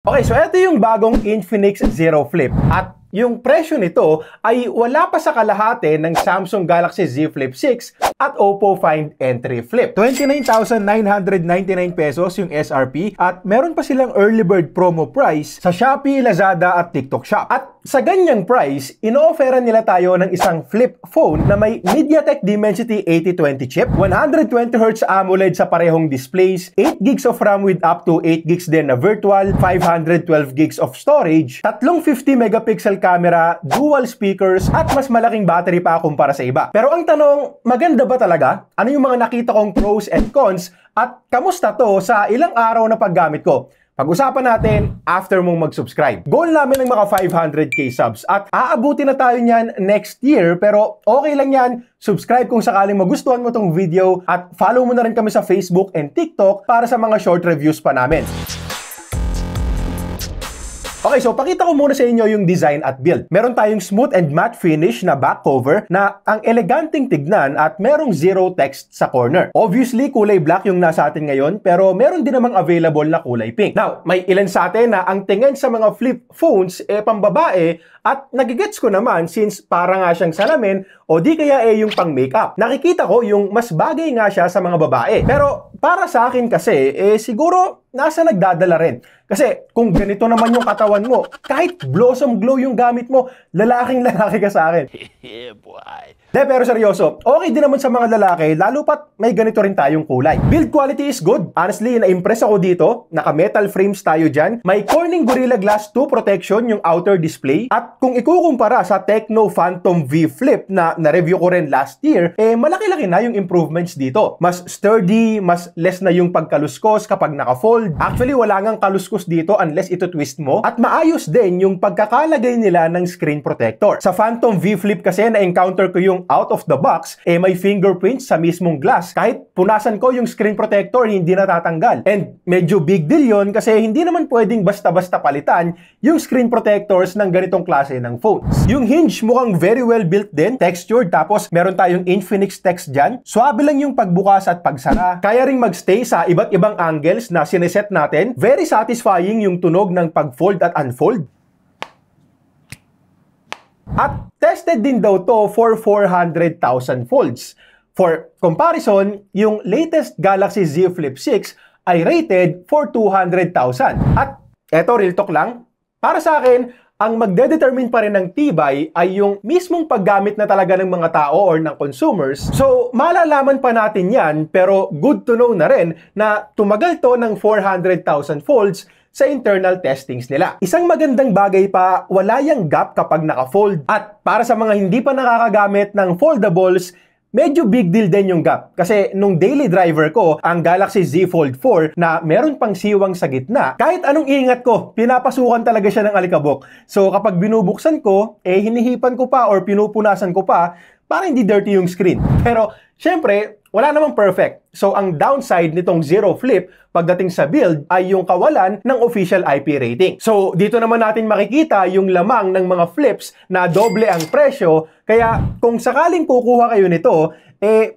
Okay, so ito yung bagong Infinix Zero Flip at yung presyo nito ay wala pa sa kalahati ng Samsung Galaxy Z Flip 6 at Oppo Find N3 Flip. 29,999 pesos yung SRP at meron pa silang early bird promo price sa Shopee, Lazada at TikTok Shop. At sa ganyang price, ino-offeran nila tayo ng isang flip phone na may MediaTek Dimensity 8020 chip, 120Hz AMOLED sa parehong displays, 8 gigs of RAM with up to 8 gigs din na virtual, 512 gigs of storage, tatlong 50 megapixel camera, dual speakers, at mas malaking battery pa kumpara sa iba. Pero ang tanong, maganda ba talaga? Ano yung mga nakita kong pros and cons? At kamusta to sa ilang araw na paggamit ko? Pag-usapan natin after mong mag-subscribe. Goal namin ng mga 500k subs at aabuti na tayo niyan next year, pero okay lang yan. Subscribe kung sakaling magustuhan mo tong video at follow mo na rin kami sa Facebook and TikTok para sa mga short reviews pa namin. Okay, so pakita ko muna sa inyo yung design at build. Meron tayong smooth and matte finish na back cover na ang eleganting tignan at merong zero text sa corner. Obviously, kulay black yung nasa atin ngayon, pero meron din namang available na kulay pink. Now, may ilan sa atin na ang tingin sa mga flip phones pambabae at nagigets ko naman since para nga siyang salamin o di kaya yung pang makeup. Nakikita ko yung mas bagay nga siya sa mga babae. Pero para sa akin kasi, siguro nasa nagdadala rin. Kasi kung ganito naman yung katawan mo, kahit Blossom Glow yung gamit mo, lalaking-lalaki ka sa akin. Yeah, boy. Pero seryoso, okay din naman sa mga lalaki, lalo pat may ganito rin tayong kulay. Build quality is good. Honestly, na-impress ako dito. Naka-metal frames tayo dyan. May Corning Gorilla Glass 2 protection yung outer display. At kung ikukumpara sa Tecno Phantom V Flip na na-review ko rin last year, malaki-laki na yung improvements dito. Mas sturdy, mas less na yung pagkaluskos kapag naka-fold. Actually, wala ngang kaluskos dito unless ito twist mo. At maayos din yung pagkakalagay nila ng screen protector. Sa Phantom V Flip kasi na-encounter ko yung out of the box, may fingerprints sa mismong glass. Kahit punasan ko yung screen protector, hindi natatanggal. And medyo big deal yun kasi hindi naman pwedeng basta-basta palitan yung screen protectors ng ganitong klase ng phones. Yung hinge mukhang very well built din, textured, tapos meron tayong Infinix text dyan. Swabe lang yung pagbukas at pagsara. Kaya ring magstay sa iba't ibang angles na sineset natin. Very satisfying yung tunog ng pag-fold at unfold. At tested din daw to for 400,000 folds. For comparison, yung latest Galaxy Z Flip 6 ay rated for 200,000. At eto, real talk lang, para sa akin, ang magdedetermine pa rin ng tibay ay yung mismong paggamit na talaga ng mga tao or ng consumers. So, malalaman pa natin yan, pero good to know na rin na tumagal to ng 400,000 folds sa internal testings nila. Isang magandang bagay pa, wala yung gap kapag naka-fold. At para sa mga hindi pa nakakagamit ng foldables, medyo big deal din yung gap. Kasi nung daily driver ko, ang Galaxy Z Fold 4 na meron pang siwang sa gitna, kahit anong ingat ko, pinapasukan talaga siya ng alikabok. So kapag binubuksan ko, hinihipan ko pa or pinupunasan ko pa para hindi dirty yung screen. Pero syempre, wala namang perfect. So, ang downside nitong Zero Flip pagdating sa build ay yung kawalan ng official IP rating. So, dito naman natin makikita yung lamang ng mga flips na doble ang presyo. Kaya, kung sakaling kukuha kayo nito,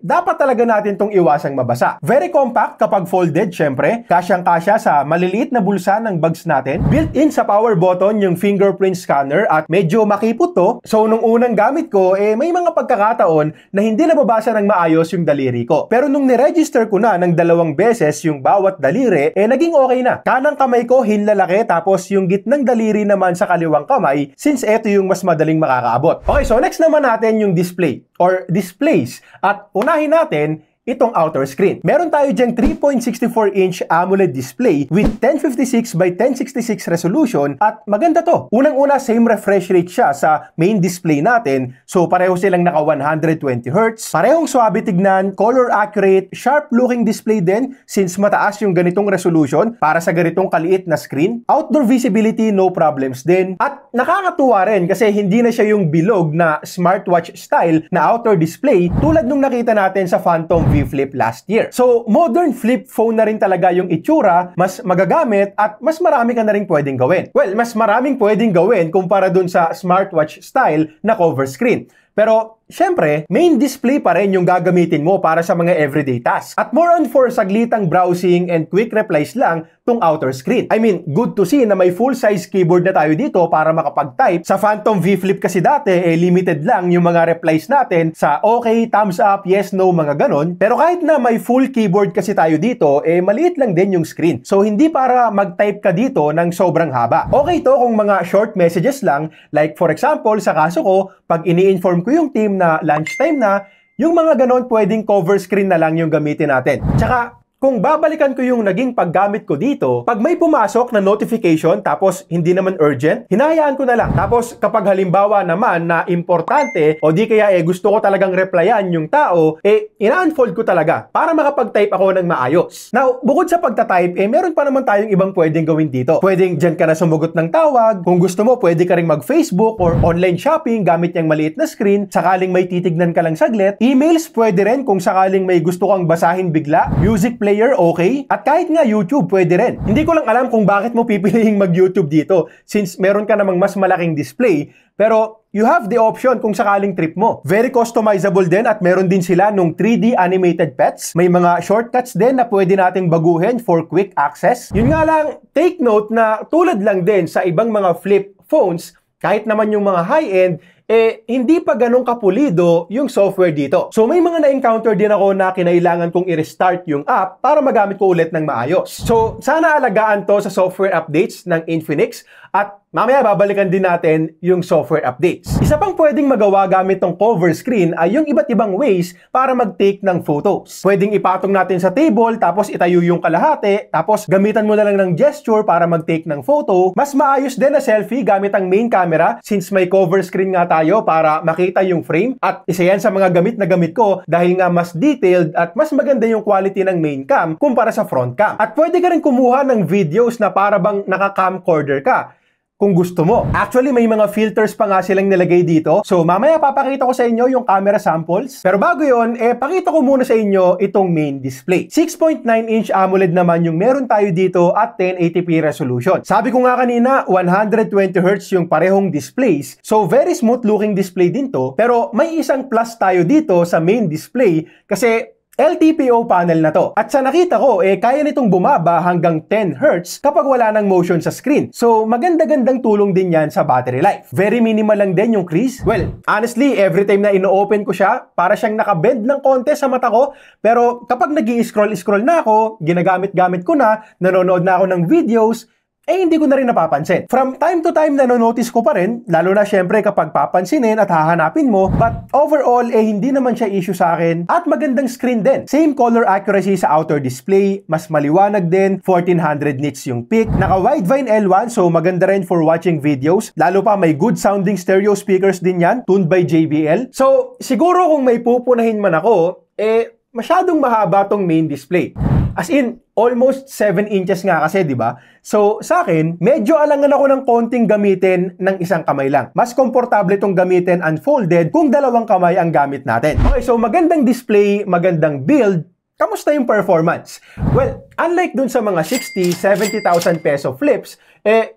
dapat talaga natin tong iwasang mabasa. Very compact kapag folded, syempre. Kasyang-kasya sa maliliit na bulsa ng bags natin. Built-in sa power button yung fingerprint scanner at medyo makipot to. So, nung unang gamit ko, may mga pagkakataon na hindi nababasa ng maayos yung daliri ko. Pero nung niregister ko na ng 2 beses yung bawat daliri, naging okay na. Kanang kamay ko hinlalaki tapos yung gitnang daliri naman sa kaliwang kamay since eto yung mas madaling makakaabot. Okay, so next naman natin yung display or displays. At unahin natin itong outer screen. Meron tayo dyang 3.64-inch AMOLED display with 1056 by 1066 resolution at maganda to. Unang-una, same refresh rate siya sa main display natin. So pareho silang naka 120Hz. Parehong swabe tignan, color accurate, sharp-looking display din since mataas yung ganitong resolution para sa ganitong kaliit na screen. Outdoor visibility, no problems din. At nakakatuwa rin kasi hindi na siya yung bilog na smartwatch style na outer display tulad nung nakita natin sa Phantom V Flip last year. So, modern flip phone na rin talaga yung itsura, mas magagamit at mas marami ka na rin pwedeng gawin. Well, mas maraming pwedeng gawin kumpara dun sa smartwatch style na cover screen. Pero, syempre, main display pa rin yung gagamitin mo para sa mga everyday tasks. At more on for saglitang browsing and quick replies lang tong outer screen. I mean, good to see na may full-size keyboard na tayo dito para makapag-type. Sa Phantom V Flip kasi dati, limited lang yung mga replies natin sa okay, thumbs up, yes, no, mga ganon. Pero kahit na may full keyboard kasi tayo dito, maliit lang din yung screen. So, hindi para mag-type ka dito ng sobrang haba. Okay to kung mga short messages lang, like for example, sa kaso ko, pag ini-inform ko yung team na lunchtime na, yung mga ganon pwedeng cover screen na lang yung gamitin natin. Tsaka, kung babalikan ko yung naging paggamit ko dito, pag may pumasok na notification tapos hindi naman urgent, hinahayaan ko na lang. Tapos kapag halimbawa naman na importante o di kaya gusto ko talagang replyan yung tao, ina-unfold ko talaga para makapag-type ako ng maayos. Now, bukod sa pagta-type, meron pa naman tayong ibang pwedeng gawin dito. Pwedeng dyan ka na sumugot ng tawag. Kung gusto mo, pwede ka ring mag-Facebook or online shopping gamit yung maliit na screen. Sakaling may titignan ka lang saglit. Emails, pwede rin kung sakaling may gusto kang basahin bigla. Music player, okay? At kahit nga YouTube, pwede rin. Hindi ko lang alam kung bakit mo pipiliing mag-YouTube dito since meron ka namang mas malaking display, pero you have the option kung sakaling trip mo. Very customizable din at meron din sila nung 3D animated pets. May mga shortcuts din na pwede nating baguhin for quick access. Yun nga lang, take note na tulad lang din sa ibang mga flip phones, kahit naman yung mga high-end, hindi pa ganun kapulido yung software dito. So may mga na-encounter din ako na kinailangan kong i-restart yung app para magamit ko ulit ng maayos. So sana alagaan to sa software updates ng Infinix at mamaya babalikan din natin yung software updates. Isa pang pwedeng magawa gamit tong cover screen ay yung iba't ibang ways para mag-take ng photos. Pwedeng ipatong natin sa table tapos itayo yung kalahati tapos gamitan mo na lang ng gesture para mag-take ng photo. Mas maayos din na selfie gamit ang main camera since may cover screen nga tayo para makita yung frame at isa yan sa mga gamit na gamit ko dahil nga mas detailed at mas maganda yung quality ng main cam kumpara sa front cam. At pwede ka rin kumuha ng videos na para bang naka-camcorder ka kung gusto mo. Actually, may mga filters pa nga silang nilagay dito. So, mamaya papakita ko sa inyo yung camera samples. Pero bago yon, pakita ko muna sa inyo itong main display. 6.9-inch AMOLED naman yung meron tayo dito at 1080p resolution. Sabi ko nga kanina, 120Hz yung parehong displays. So, very smooth looking display din to. Pero may isang plus tayo dito sa main display kasi LTPO panel na to. At sa nakita ko, kaya nitong bumaba hanggang 10Hz kapag wala ng motion sa screen. So, maganda-gandang tulong din yan sa battery life. Very minimal lang din yung crease. Well, honestly, every time na ino-open ko siya, para siyang nakabend ng konti sa mata ko. Pero kapag nag-i-scroll na ako, ginagamit-gamit ko na, nanonood na ako ng videos, hindi ko na rin napapansin. From time to time, nanonotice ko pa rin, lalo na syempre kapag papansinin at hahanapin mo, but overall, hindi naman siya issue sa akin at magandang screen din. Same color accuracy sa outer display, mas maliwanag din, 1400 nits yung peak, naka-widevine L1, so maganda rin for watching videos, lalo pa may good sounding stereo speakers din yan, tuned by JBL. So, siguro kung may pupunahin man ako, masyadong mahaba tong main display. As in, almost 7 inches nga kasi, di ba? So, sa akin, medyo alangan ako ng konting gamitin ng isang kamay lang. Mas komportable itong gamitin unfolded kung dalawang kamay ang gamit natin. Okay, so magandang display, magandang build. Kamusta yung performance? Well, unlike dun sa mga 60,000, 70,000 peso flips,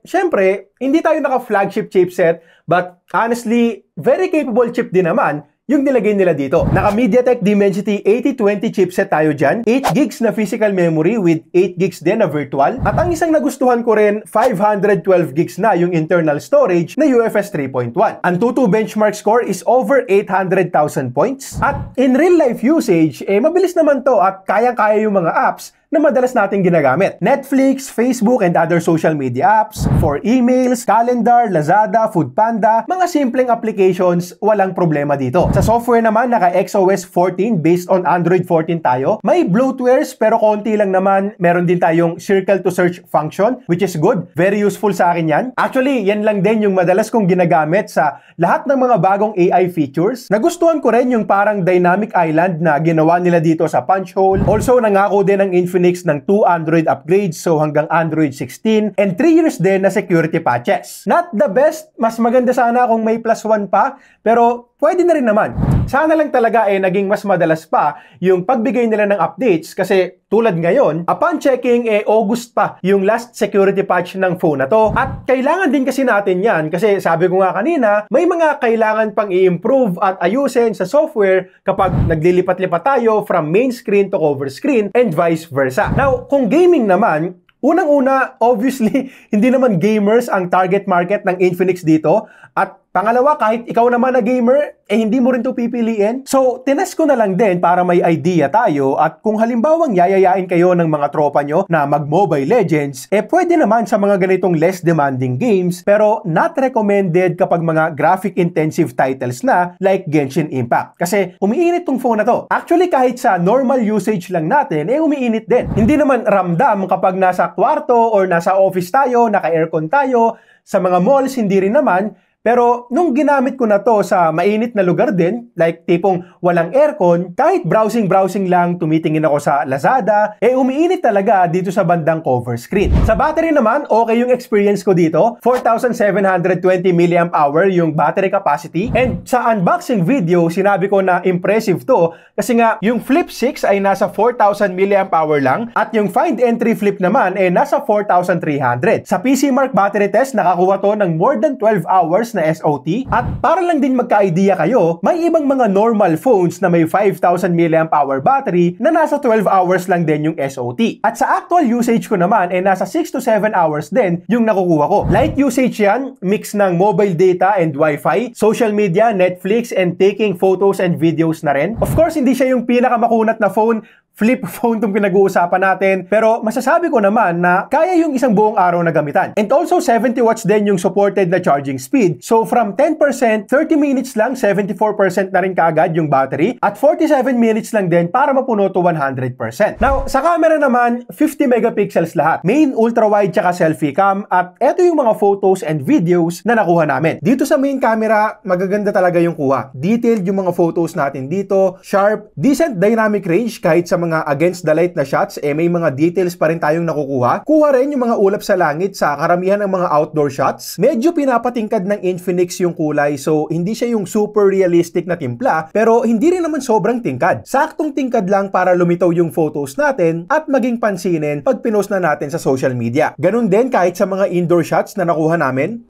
syempre, hindi tayo naka-flagship chipset, but honestly, very capable chip din naman yung nilagay nila dito. Naka MediaTek Dimensity 8020 chipset tayo dyan, 8 gigs na physical memory with 8 gigs din na virtual. At ang isang nagustuhan ko rin, 512 gigs na yung internal storage na UFS 3.1. Ang Tutu benchmark score is over 800,000 points. At in real life usage, mabilis naman to at kayang-kaya yung mga apps na madalas natin ginagamit. Netflix, Facebook, and other social media apps, for emails, calendar, Lazada, Foodpanda, mga simpleng applications, walang problema dito. Sa software naman, naka XOS 14 based on Android 14 tayo. May bloatwares pero konti lang naman. Meron din tayong circle to search function, which is good. Very useful sa akin yan. Actually, yan lang din yung madalas kong ginagamit sa lahat ng mga bagong AI features. Nagustuhan ko rin yung parang dynamic island na ginawa nila dito sa punch hole. Also, nangako din ang Infinix ng 2 Android upgrades, so hanggang Android 16, and 3 years din na security patches. Not the best, mas maganda sana kung may +1 pa, pero pwede na rin naman. Sana lang talaga naging mas madalas pa yung pagbigay nila ng updates kasi tulad ngayon, upon checking August pa yung last security patch ng phone na to. At kailangan din kasi natin yan kasi sabi ko nga kanina, may mga kailangan pang i-improve at ayusin sa software kapag naglilipat-lipat tayo from main screen to cover screen and vice versa. Now, kung gaming naman, unang-una, obviously, hindi naman gamers ang target market ng Infinix dito. At pangalawa, kahit ikaw naman na gamer, hindi mo rin ito pipiliin. So, tinest ko na lang din para may idea tayo at kung halimbawang yayayain kayo ng mga tropa nyo na mag-Mobile Legends, pwede naman sa mga ganitong less demanding games pero not recommended kapag mga graphic-intensive titles na like Genshin Impact. Kasi umiinit tong phone na to. Actually, kahit sa normal usage lang natin, umiinit din. Hindi naman ramdam kapag nasa kwarto or nasa office tayo, naka-aircon tayo, sa mga malls, hindi rin naman. Pero nung ginamit ko na to sa mainit na lugar din, like tipong walang aircon, kahit browsing lang, tumitingin ako sa Lazada, umiinit talaga dito sa bandang cover screen. Sa battery naman, okay yung experience ko dito. 4,720 mAh yung battery capacity. And sa unboxing video, sinabi ko na impressive to kasi nga yung Flip 6 ay nasa 4,000 mAh lang at yung Find Entry Flip naman nasa 4,300. Sa PCMark battery test, nakakuha to ng more than 12 hours na SOT. At para lang din magka-idea kayo, may ibang mga normal phones na may 5,000 mAh battery na nasa 12 hours lang din yung SOT. At sa actual usage ko naman, nasa 6 to 7 hours din yung nakukuha ko. Light usage yan, mix ng mobile data and Wi-Fi, social media, Netflix, and taking photos and videos na rin. Of course, hindi siya yung pinakamakunat na phone, flip phone itong pinag-uusapan natin. Pero masasabi ko naman na kaya yung isang buong araw na gamitan. And also 70 watts din yung supported na charging speed. So from 10%, 30 minutes lang, 74% na rin kaagad yung battery. At 47 minutes lang din para mapuno to 100%. Now, sa camera naman, 50 megapixels lahat. Main, ultra-wide, tsaka selfie cam. At eto yung mga photos and videos na nakuha namin. Dito sa main camera, magaganda talaga yung kuha. Detailed yung mga photos natin dito. Sharp, decent dynamic range kahit sa mga against the light na shots, may mga details pa rin tayong nakukuha. Kuha rin yung mga ulap sa langit sa karamihan ng mga outdoor shots. Medyo pinapatingkad ng Infinix yung kulay, so hindi siya yung super realistic na timpla, pero hindi rin naman sobrang tingkad. Saktong tingkad lang para lumitaw yung photos natin at maging pansinin pag pinost na natin sa social media. Ganun din kahit sa mga indoor shots na nakuha namin.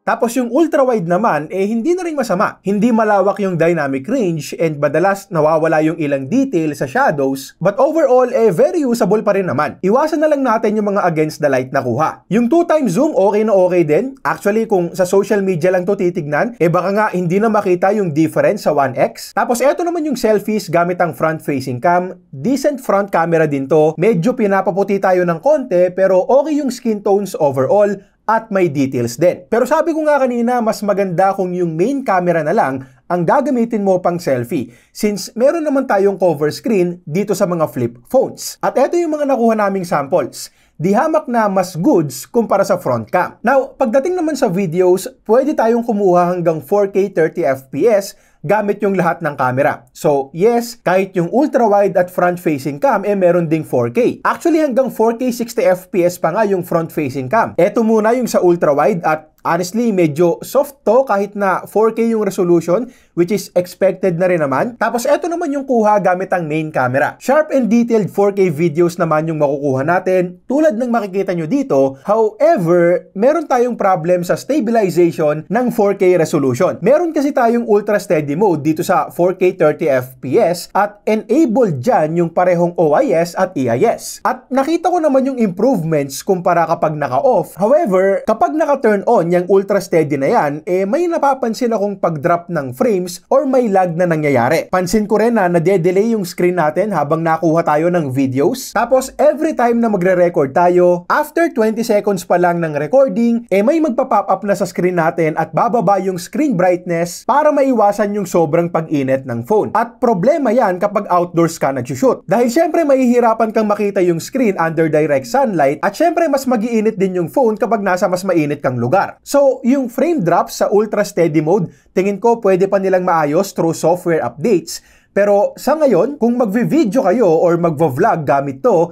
Tapos yung ultra-wide naman, hindi na rin masama. Hindi malawak yung dynamic range and madalas nawawala yung ilang detail sa shadows. But overall, very usable pa rin naman. Iwasan na lang natin yung mga against the light na kuha. Yung 2x zoom, okay na okay din. Actually, kung sa social media lang to titignan, baka nga hindi na makita yung difference sa 1x. Tapos eto naman yung selfies gamit ang front-facing cam. Decent front camera din to. Medyo pinapaputi tayo ng konti, pero okay yung skin tones overall. At may details din. Pero sabi ko nga kanina, mas maganda kung yung main camera na lang ang gagamitin mo pang selfie since meron naman tayong cover screen dito sa mga flip phones. At eto yung mga nakuha naming samples. Di hamak na mas goods kumpara sa front cam. Now, pagdating naman sa videos, pwede tayong kumuha hanggang 4K 30fps gamit yung lahat ng camera. So, yes, kahit yung ultra-wide at front-facing cam, meron ding 4K. Actually, hanggang 4K 60fps pa nga yung front-facing cam. Eto muna yung sa ultra-wide at honestly, medyo soft to kahit na 4K yung resolution, which is expected na rin naman. Tapos eto naman yung kuha gamit ang main camera. Sharp and detailed 4K videos naman yung makukuha natin, tulad ng makikita nyo dito. However, meron tayong problem sa stabilization ng 4K resolution. Meron kasi tayong ultra steady mode dito sa 4K 30fps at enabled dyan yung parehong OIS at EIS. At nakita ko naman yung improvements kumpara kapag naka-off. However, kapag naka-turn on yung ultra steady na yan, may napapansin akong pag-drop ng frames or may lag na nangyayari. Pansin ko rin na nade-delay yung screen natin habang nakuha tayo ng videos. Tapos, every time na magre-record tayo, after 20 seconds pa lang ng recording, may magpa-pop up na sa screen natin at bababa yung screen brightness para maiwasan yung sobrang pag-init ng phone. At problema yan kapag outdoors ka nag-shoot. Dahil syempre mahihirapan kang makita yung screen under direct sunlight at syempre mas mag-iinit din yung phone kapag nasa mas mainit kang lugar. So, yung frame drop sa ultra steady mode, tingin ko pwede pa nilang maayos through software updates. Pero sa ngayon, kung magvi-video kayo or magvo-vlog gamit to,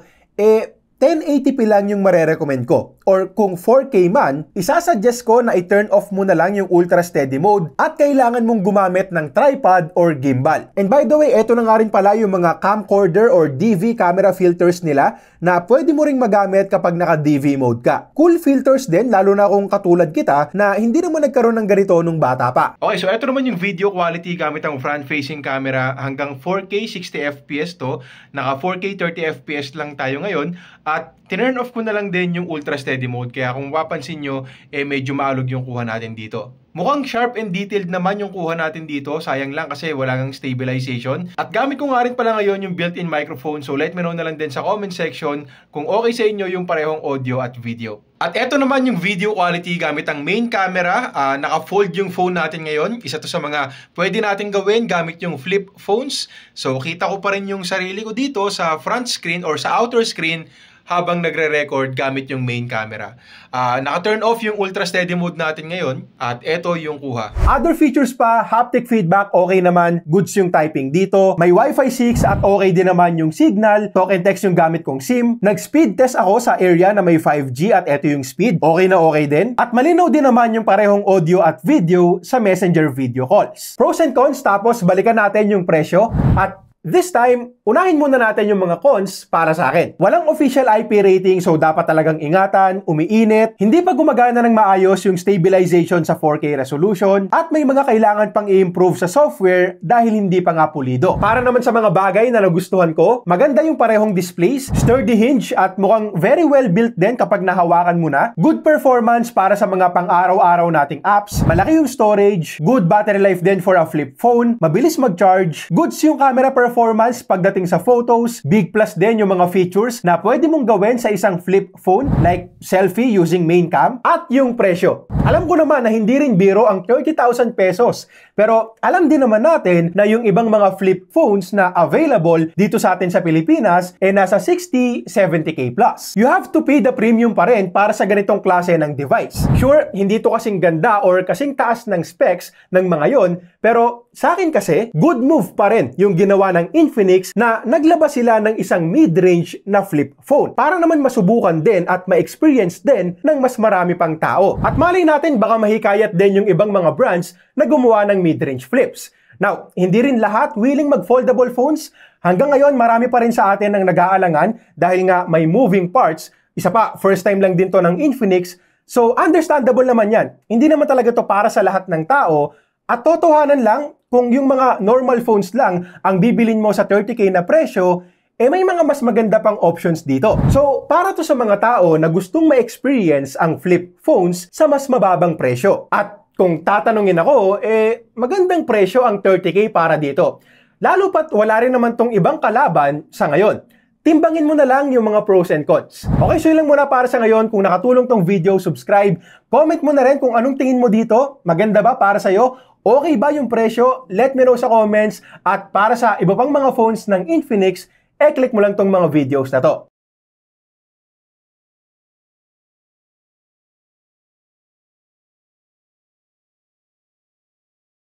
1080p lang yung marerecommend ko. Or kung 4K man, isasuggest ko na i-turn off mo na lang yung ultra steady mode at kailangan mong gumamit ng tripod or gimbal. And by the way, eto na nga rin pala yung mga camcorder or DV camera filters nila na pwede mo ring magamit kapag naka-DV mode ka. Cool filters din, lalo na kung katulad kita na hindi naman nagkaroon ng ganito nung bata pa. Okay, so eto naman yung video quality gamit ang front-facing camera. Hanggang 4K 60fps to. Naka 4K 30fps lang tayo ngayon. At tinurn off ko na lang din yung ultra steady mode. Kaya kung mapapansin nyo, medyo maalog yung kuha natin dito. Mukhang sharp and detailed naman yung kuha natin dito. Sayang lang kasi wala nang stabilization. At gamit ko nga rin pala ngayon yung built-in microphone. So let me know na lang din sa comment section kung okay sa inyo yung parehong audio at video. At eto naman yung video quality gamit ang main camera. Naka-fold yung phone natin ngayon. Isa to sa mga pwede natin gawin gamit yung flip phones. So kita ko pa rin yung sarili ko dito sa front screen or sa outer screen habang nagre-record gamit yung main camera. Naka-turn off yung ultra steady mode natin ngayon at eto yung kuha. Other features pa, haptic feedback, okay naman. Goods yung typing dito. May Wi-Fi 6 at okay din naman yung signal. Talk and text yung gamit kong SIM. Nag-speed test ako sa area na may 5G at eto yung speed. Okay na okay din. At malinaw din naman yung parehong audio at video sa Messenger video calls. Pros and cons, tapos balikan natin yung presyo. At this time, unahin muna natin yung mga cons para sa akin. Walang official IP rating, so dapat talagang ingatan, umiinit, hindi pa gumagana ng maayos yung stabilization sa 4K resolution, at may mga kailangan pang i-improve sa software dahil hindi pa nga pulido. Para naman sa mga bagay na nagustuhan ko, maganda yung parehong displays, sturdy hinge at mukhang very well built din kapag nahawakan mo na, good performance para sa mga pang-araw-araw nating apps, malaki yung storage, good battery life din for a flip phone, mabilis mag-charge, goods yung camera performance pagdating sa photos, big plus din yung mga features na pwede mong gawin sa isang flip phone like selfie using main cam, at yung presyo. Alam ko naman na hindi rin biro ang 30,000 pesos, pero alam din naman natin na yung ibang mga flip phones na available dito sa atin sa Pilipinas nasa 60, 70k plus. You have to pay the premium pa rin para sa ganitong klase ng device. Sure, hindi to kasing ganda or kasing taas ng specs ng mga yon, pero sa akin kasi, good move pa rin yung ginawa ng Infinix na naglabas sila ng isang mid-range na flip phone para naman masubukan din at ma-experience din ng mas marami pang tao. At malay natin baka mahikayat din yung ibang mga brands na gumawa ng mid-range flips. Now, hindi rin lahat willing mag-foldable phones. Hanggang ngayon, marami pa rin sa atin ang nag-aalangan dahil nga may moving parts. Isa pa, first time lang din to ng Infinix. So, understandable naman yan. Hindi naman talaga to para sa lahat ng tao. At totohanan lang, kung yung mga normal phones lang ang bibilin mo sa 30k na presyo, may mga mas maganda pang options dito. So, para to sa mga tao na gustong ma-experience ang flip phones sa mas mababang presyo. At kung tatanungin ako, magandang presyo ang 30k para dito. Lalo pat wala rin naman tong ibang kalaban sa ngayon. Timbangin mo na lang yung mga pros and cons. Okay, so yun lang muna para sa ngayon. Kung nakatulong tong video, subscribe. Comment mo na rin kung anong tingin mo dito. Maganda ba para sa'yo? Okay ba yung presyo? Let me know sa comments. At para sa iba pang mga phones ng Infinix, click mo lang tong mga videos na to.